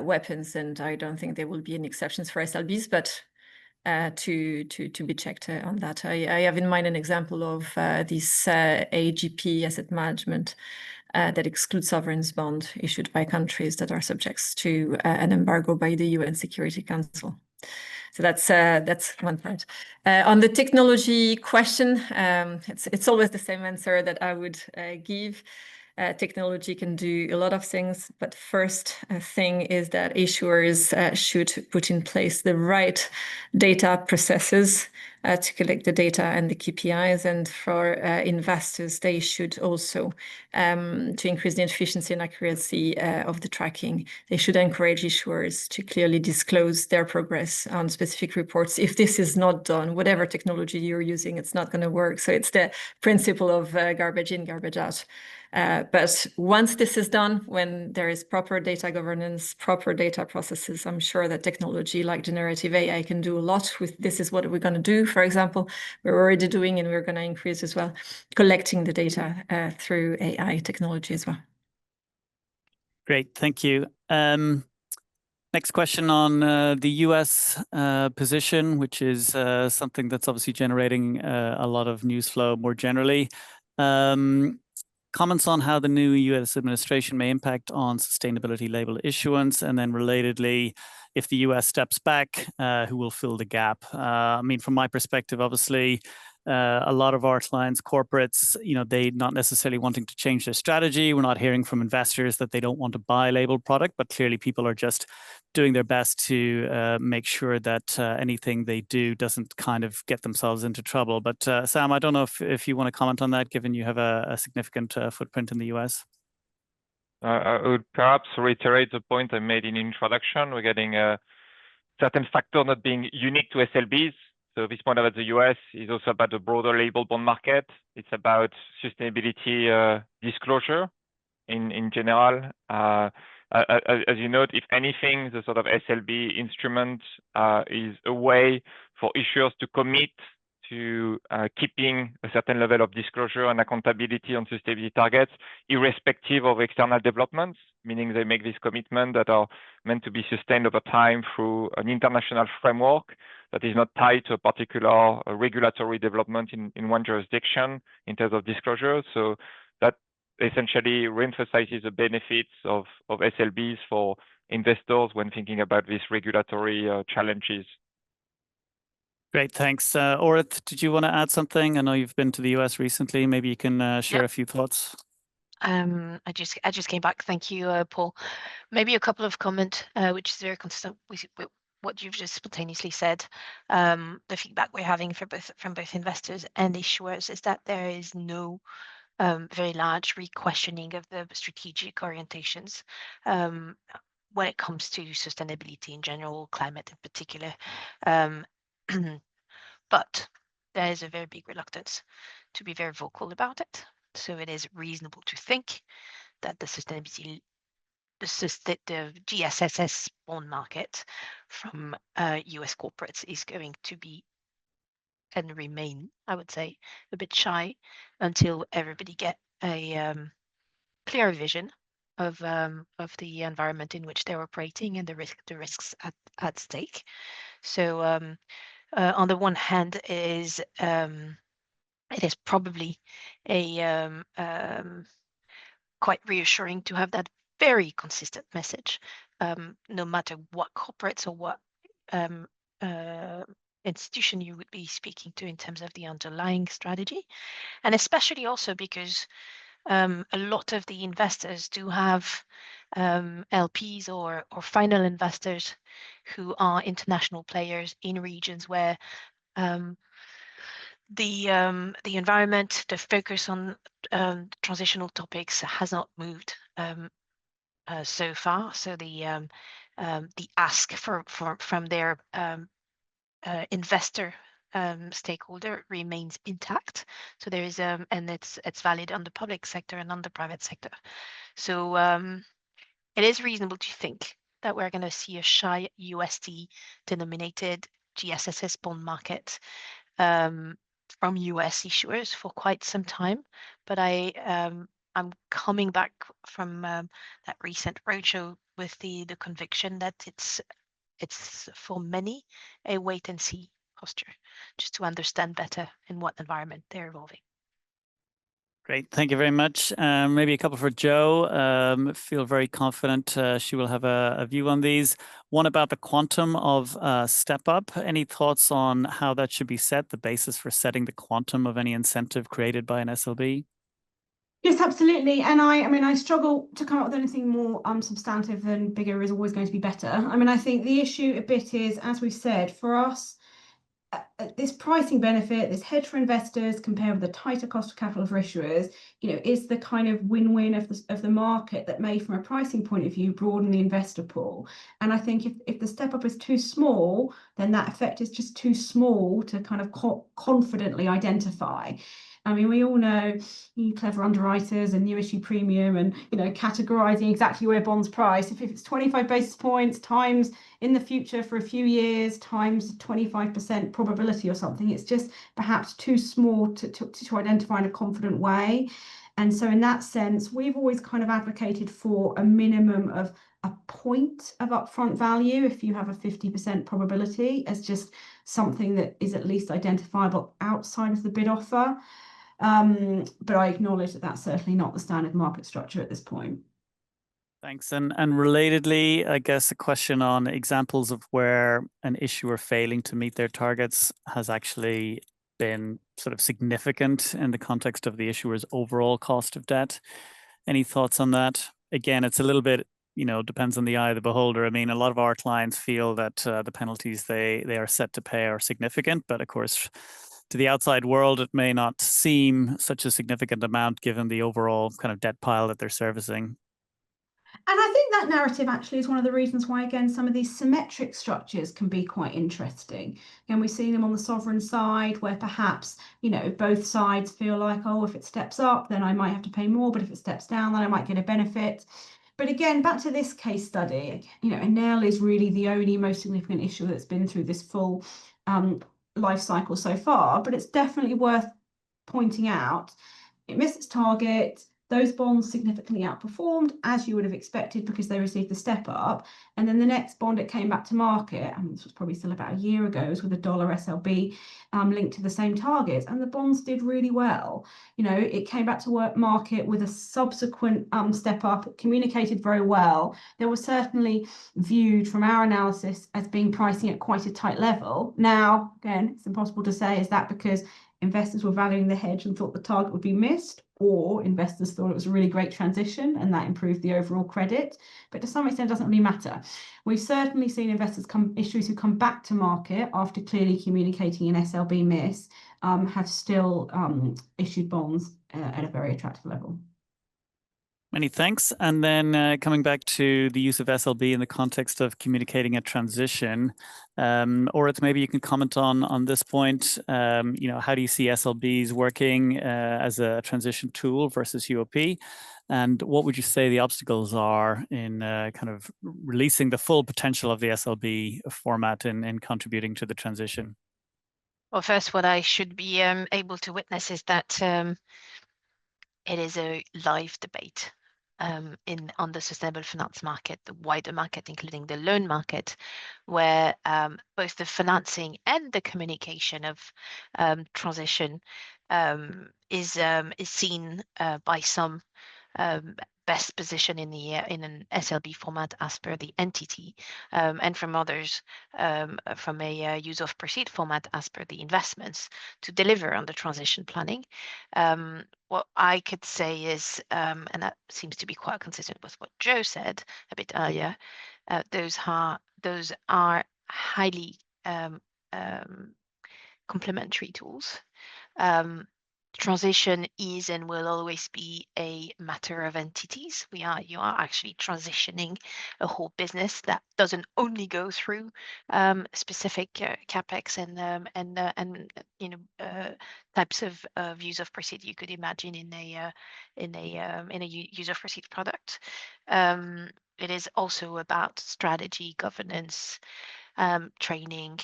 weapons. And I don't think there will be any exceptions for SLBs, but to be checked on that. I have in mind an example of this AGP asset management that excludes sovereigns bond issued by countries that are subject to an embargo by the UN Security Council. So that's one part. On the technology question, it's always the same answer that I would give. Technology can do a lot of things, but first thing is that issuers should put in place the right data processes to collect the data and the KPIs. And for investors, they should also, to increase the efficiency and accuracy of the tracking, they should encourage issuers to clearly disclose their progress on specific reports. If this is not done, whatever technology you're using, it's not going to work. So it's the principle of garbage in, garbage out. But once this is done, when there is proper data governance, proper data processes, I'm sure that technology like generative AI can do a lot with this is what we're going to do. For example, we're already doing, and we're going to increase as well, collecting the data through AI technology as well. Great, thank you. Next question on the US position, which is something that's obviously generating a lot of news flow more generally. Comments on how the new US administration may impact on sustainability label issuance, and then relatedly, if the US steps back, who will fill the gap? I mean, from my perspective, obviously, a lot of our clients, corporates, they not necessarily wanting to change their strategy. We're not hearing from investors that they don't want to buy a labeled product, but clearly people are just doing their best to make sure that anything they do doesn't kind of get themselves into trouble. But Sam, I don't know if you want to comment on that, given you have a significant footprint in the US. I would perhaps reiterate the point I made in introduction regarding certain factor not being unique to SLBs. So this point about the US is also about the broader label bond market. It's about sustainability disclosure in general. As you note, if anything, the sort of SLB instrument is a way for issuers to commit to keeping a certain level of disclosure and accountability on sustainability targets, irrespective of external developments, meaning they make this commitment that are meant to be sustained over time through an international framework that is not tied to a particular regulatory development in one jurisdiction in terms of disclosure. So that essentially reemphasizes the benefits of SLBs for investors when thinking about these regulatory challenges. Great, thanks. Orith, did you want to add something? I know you've been to the US recently. Maybe you can share a few thoughts. I just came back. Thank you, Paul. Maybe a couple of comments, which is very consistent with what you've just spontaneously said. The feedback we're having from both investors and issuers is that there is no very large re-questioning of the strategic orientations when it comes to sustainability in general, climate in particular. But there is a very big reluctance to be very vocal about it. So it is reasonable to think that the GSSS bond market from US corporates is going to be and remain, I would say, a bit shy until everybody get a clear vision of the environment in which they're operating and the risks at stake. So on the one hand, it is probably a quite reassuring to have that very consistent message, no matter what corporates or what institution you would be speaking to in terms of the underlying strategy. And especially also because a lot of the investors do have LPs or final investors who are international players in regions where the environment, the focus on transitional topics has not moved so far. So the ask from their investor stakeholder remains intact. So there is and it's valid on the public sector and on the private sector. So it is reasonable to think that we're going to see a shy USD denominated GSSS bond market from US issuers for quite some time. But I'm coming back from that recent roadshow with the conviction that it's for many a wait and see posture, just to understand better in what environment they're evolving. Great, thank you very much. Maybe a couple for Jo. Feel very confident she will have a view on these. One about the quantum of step up. Any thoughts on how that should be set, the basis for setting the quantum of any incentive created by an SLB? Yes, absolutely. And I mean, I struggle to come up with anything more substantive than bigger is always going to be better. I mean, I think the issue a bit is, as we've said, for us, this pricing benefit, this hedge for investors compared with the tighter cost of capital for issuers, is the kind of win-win of the market that may, from a pricing point of view, broaden the investor pool. And I think if the step up is too small, then that effect is just too small to kind of confidently identify. I mean, we all know you clever underwriters and new issue premium and, categorizing exactly where bonds price. If it's 25 basis points times in the future for a few years times 25% probability or something, it's just perhaps too small to identify in a confident way. And so in that sense, we've always kind of advocated for a minimum of a point of upfront value if you have a 50% probability as just something that is at least identifiable outside of the bid offer. But I acknowledge that that's certainly not the standard market structure at this point. Thanks. And relatedly, I guess a question on examples of where an issuer failing to meet their targets has actually been sort of significant in the context of the issuer's overall cost of debt. Any thoughts on that? Again, it's a little bit, depends on the eye of the beholder. I mean, a lot of our clients feel that the penalties they are set to pay are significant, but of course, to the outside world, it may not seem such a significant amount given the overall kind of debt pile that they're servicing. And I think that narrative actually is one of the reasons why, again, some of these symmetric structures can be quite interesting. And we've seen them on the sovereign side where perhaps, both sides feel like, oh, if it steps up, then I might have to pay more. But if it steps down, then I might get a benefit. But again, back to this case study, Enel is really the only most significant issue that's been through this full life cycle so far. But it's definitely worth pointing out it missed its target. Those bonds significantly outperformed, as you would have expected, because they received the step up. And then the next bond it came back to market, and this was probably still about a year ago, was with a dollar SLB linked to the same target. And the bonds did really well. It came back to market with a subsequent step up. It communicated very well. There was certainly viewed from our analysis as being pricing at quite a tight level. Now, again, it's impossible to say, is that because investors were valuing the hedge and thought the target would be missed, or investors thought it was a really great transition and that improved the overall credit? But to some extent, it doesn't really matter. We've certainly seen issuers who come back to market after clearly communicating an SLB miss have still issued bonds at a very attractive level. Many thanks. And then coming back to the use of SLB in the context of communicating a transition, or maybe you can comment on this point. How do you see SLBs working as a transition tool versus UOP? And what would you say the obstacles are in kind of releasing the full potential of the SLB format in contributing to the transition? Well, first, what I should be able to witness is that it is a live debate on the sustainable finance market, the wider market, including the loan market, where both the financing and the communication of transition is seen by some best position in an SLB format as per the entity, and from others from a use of proceed format as per the investments to deliver on the transition planning. What I could say is, and that seems to be quite consistent with what Joe said a bit earlier, those are highly complementary tools. Transition is and will always be a matter of entities. You are actually transitioning a whole business that doesn't only go through specific capex and types of use of proceed you could imagine in a use of proceed product. It is also about strategy, governance, training,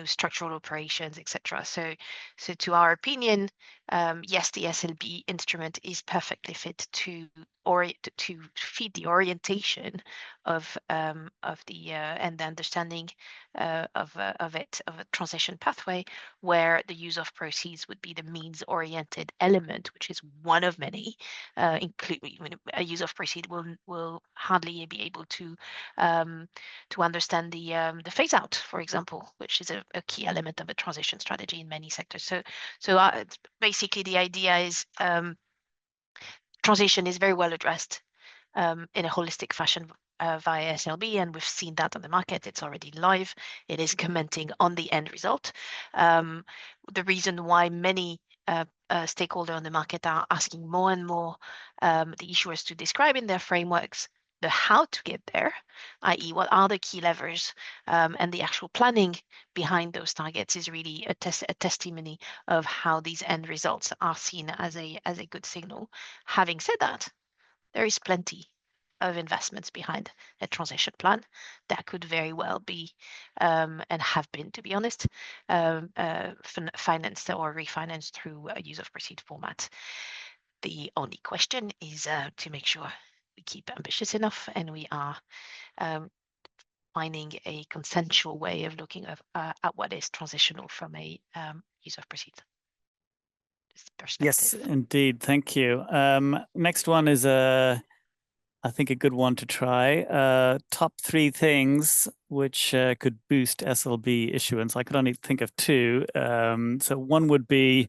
structural operations, etc. So to our opinion, yes, the SLB instrument is perfectly fit to feed the orientation of the and the understanding of a transition pathway, where the use of proceeds would be the means-oriented element, which is one of many. Including a use of proceed will hardly be able to understand the phase out, for example, which is a key element of a transition strategy in many sectors. So basically, the idea is transition is very well addressed in a holistic fashion via SLB, and we've seen that on the market. It's already live. It is commenting on the end result. The reason why many stakeholders on the market are asking more and more the issuers to describe in their frameworks the how to get there, i.e. what are the key levers, and the actual planning behind those targets is really a testimony of how these end results are seen as a good signal. Having said that, there is plenty of investments behind a transition plan that could very well be and have been, to be honest, financed or refinanced through a use of proceeds format. The only question is to make sure we keep ambitious enough and we are finding a consensual way of looking at what is transitional from a use of proceeds perspective. Yes, indeed. Thank you. Next one is I think a good one to try. Top 3 things which could boost SLB issuance. I could only think of 2. So one would be,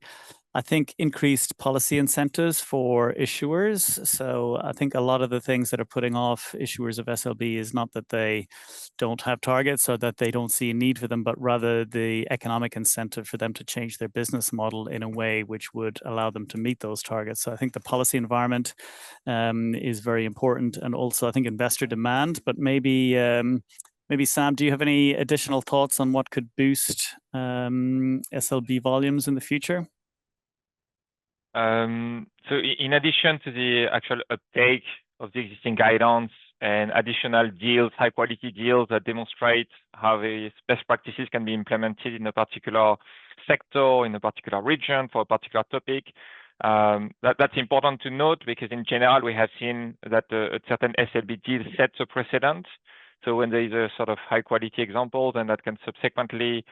I think, increased policy incentives for issuers. So I think a lot of the things that are putting off issuers of SLB is not that they don't have targets or that they don't see a need for them, but rather the economic incentive for them to change their business model in a way which would allow them to meet those targets. So I think the policy environment is very important, and also I think investor demand. But maybe Sam, do you have any additional thoughts on what could boost SLB volumes in the future? So in addition to the actual uptake of the existing guidance and additional deals, high quality deals that demonstrate how the best practices can be implemented in a particular sector, in a particular region, for a particular topic, that's important to note, because in general, we have seen that a certain SLB deal sets a precedent. So when there is a sort of high quality example, then that can subsequently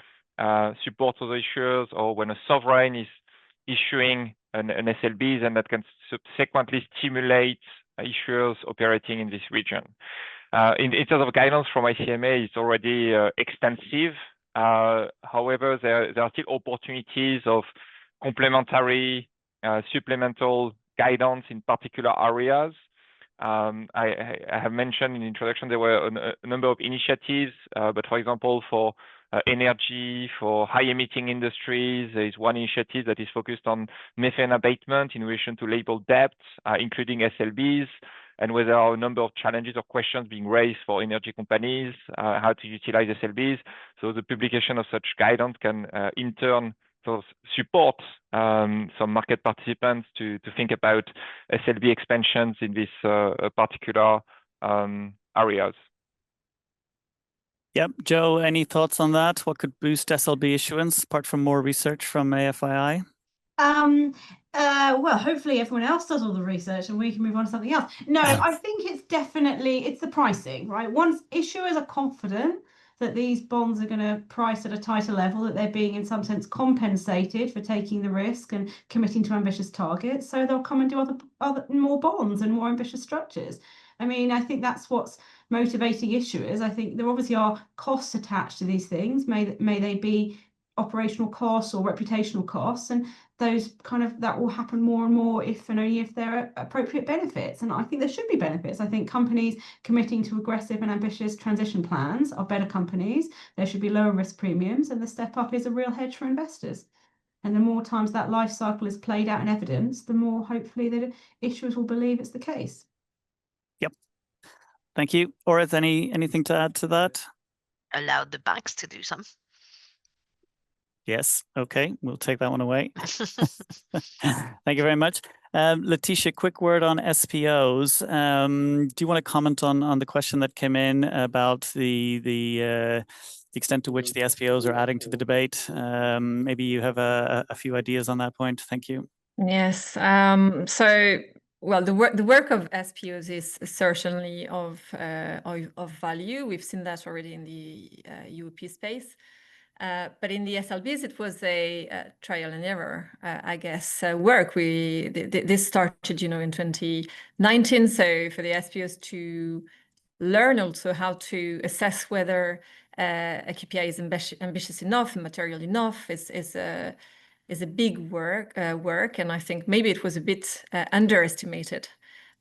support other issuers, or when a sovereign is issuing an SLBs, and that can subsequently stimulate issuers operating in this region. In terms of guidance from ICMA, it's already extensive. However, there are still opportunities of complementary, supplemental guidance in particular areas. I have mentioned in the introduction there were a number of initiatives, but for example, for energy, for high emitting industries, there is one initiative that is focused on methane abatement in relation to label debt, including SLBs, and where there are a number of challenges or questions being raised for energy companies, how to utilize SLBs. So the publication of such guidance can in turn support some market participants to think about SLB expansions in these particular areas. Yep. Joe, any thoughts on that? What could boost SLB issuance apart from more research from AFII? Well, hopefully everyone else does all the research and we can move on to something else. No, I think it's the pricing, right? Once issuers are confident that these bonds are going to price at a tighter level, that they're being in some sense compensated for taking the risk and committing to ambitious targets, so they'll come and do other more bonds and more ambitious structures. I mean, I think that's what's motivating issuers. I think there obviously are costs attached to these things, may they be operational costs or reputational costs, and those that will happen more and more if and only if there are appropriate benefits. And I think there should be benefits. I think companies committing to aggressive and ambitious transition plans are better companies. There should be lower risk premiums, and the step up is a real hedge for investors. And the more times that life cycle is played out in evidence, the more hopefully that issuers will believe it's the case. Yep. Thank you. Oreth, anything to add to that? Allow the banks to do some. Yes. Okay. We'll take that one away. Thank you very much. Letitia, quick word on SPOs. Do you want to comment on the question that came in about the extent to which the SPOs are adding to the debate? Maybe you have a few ideas on that point. Thank you. Yes. So, well, the work of SPOs is certainly of value. We've seen that already in the UOP space. But in the SLBs, it was a trial and error, I guess, work. This started, in 2019. So for the SPOs to learn also how to assess whether a KPI is ambitious enough and material enough is a big work. And I think maybe it was a bit underestimated.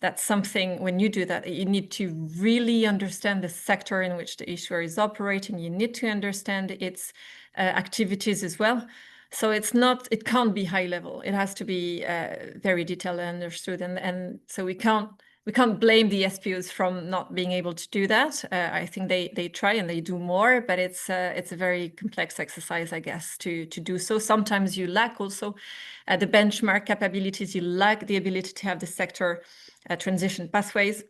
That's something, when you do that, you need to really understand the sector in which the issuer is operating. You need to understand its activities as well. So it can't be high level. It has to be very detailed and understood. And so we can't blame the SPOs from not being able to do that. I think they try and they do more, but it's a very complex exercise, I guess, to do so. Sometimes you lack also the benchmark capabilities. You lack the ability to have the sector transition pathways.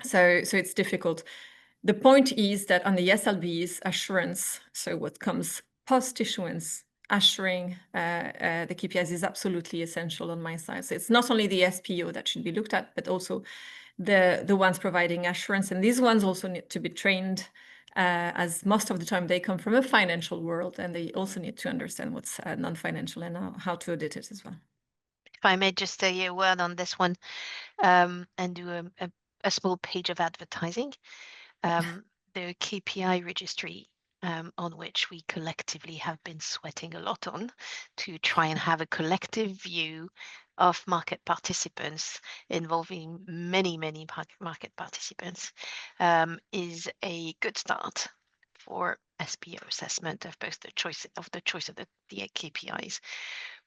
So it's difficult. The point is that on the SLBs, assurance, so what comes post-issuance, assuring the KPIs is absolutely essential on my side. So it's not only the SPO that should be looked at, but also the ones providing assurance. And these ones also need to be trained, as most of the time they come from a financial world, and they also need to understand what's non-financial and how to audit it as well. If I may just say a word on this one, and do a small page of advertising. The KPI registry, on which we collectively have been sweating a lot on to try and have a collective view of market participants involving many market participants, is a good start for SPO assessment of both the choice of the KPIs,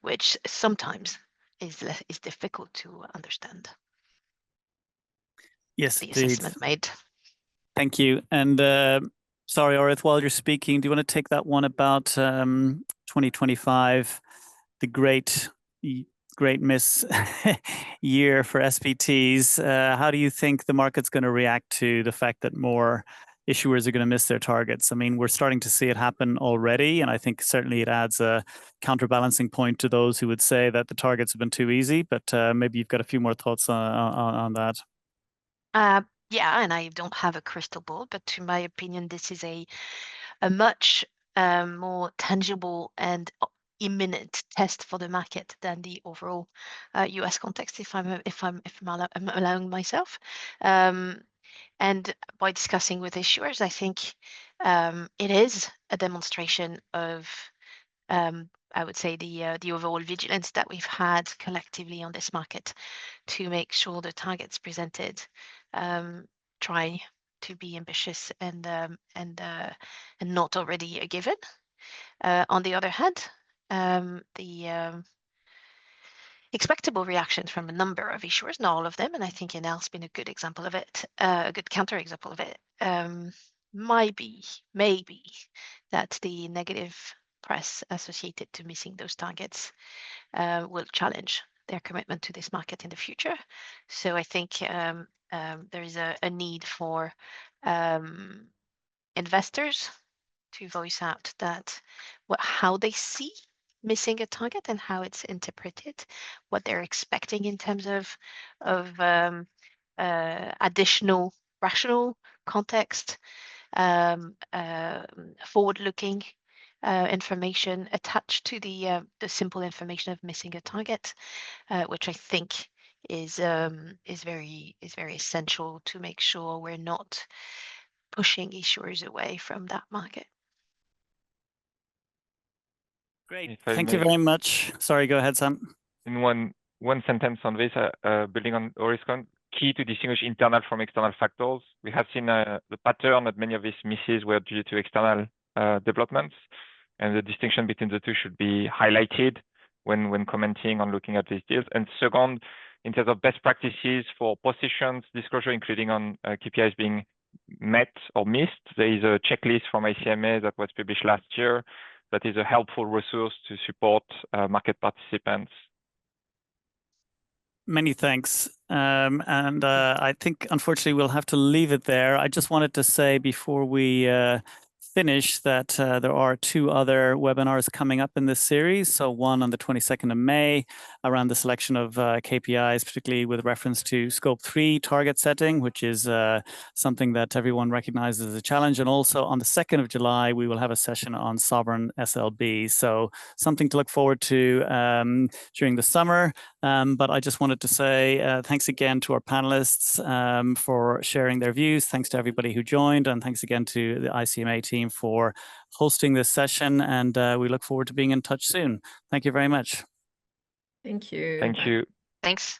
which sometimes is difficult to understand. Yes, The indeed. assessment made. Thank you. And sorry, Orith, while you're speaking, do you want to take that one about 2025, the great miss year for SPTs? How do you think the market's going to react to the fact that more issuers are going to miss their targets? I mean, we're starting to see it happen already, and I think certainly it adds a counterbalancing point to those who would say that the targets have been too easy, but maybe you've got a few more thoughts on that. Yeah, and I don't have a crystal ball, but to my opinion, this is a much more tangible and imminent test for the market than the overall US context, if I'm allowing myself. And by discussing with issuers, I think it is a demonstration of I would say the overall vigilance that we've had collectively on this market to make sure the targets presented try to be ambitious and not already a given. On the other hand, the expectable reactions from a number of issuers, not all of them, and I think Enel's been a good example of it, a good counter example of it, maybe that the negative press associated to missing those targets will challenge their commitment to this market in the future. So I think there is a need for investors to voice out that how they see missing a target and how it's interpreted, what they're expecting in terms of additional rational context, forward-looking information attached to the simple information of missing a target, which I think is very essential to make sure we're not pushing issuers away from that market. Great, thank you very much. Sorry, go ahead, Sam. In one sentence on this, building on Orith's comment, key to distinguish internal from external factors. We have seen the pattern that many of these misses were due to external developments, and the distinction between the two should be highlighted when commenting on looking at these deals. And second, in terms of best practices for positions disclosure, including on KPIs being met or missed, there is a checklist from ICMA that was published last year that is a helpful resource to support market participants. Many thanks. And I think, unfortunately, we'll have to leave it there. I just wanted to say before we finish that there are two other webinars coming up in this series. So one on the 22nd of May around the selection of KPIs, particularly with reference to scope 3 target setting, which is something that everyone recognizes as a challenge. And also on the 2nd of July, we will have a session on sovereign SLB. So something to look forward to during the summer. But I just wanted to say thanks again to our panelists for sharing their views. Thanks to everybody who joined, and thanks again to the ICMA team for hosting this session. And we look forward to being in touch soon. Thank you very much. Thank you. Thank you. Thanks.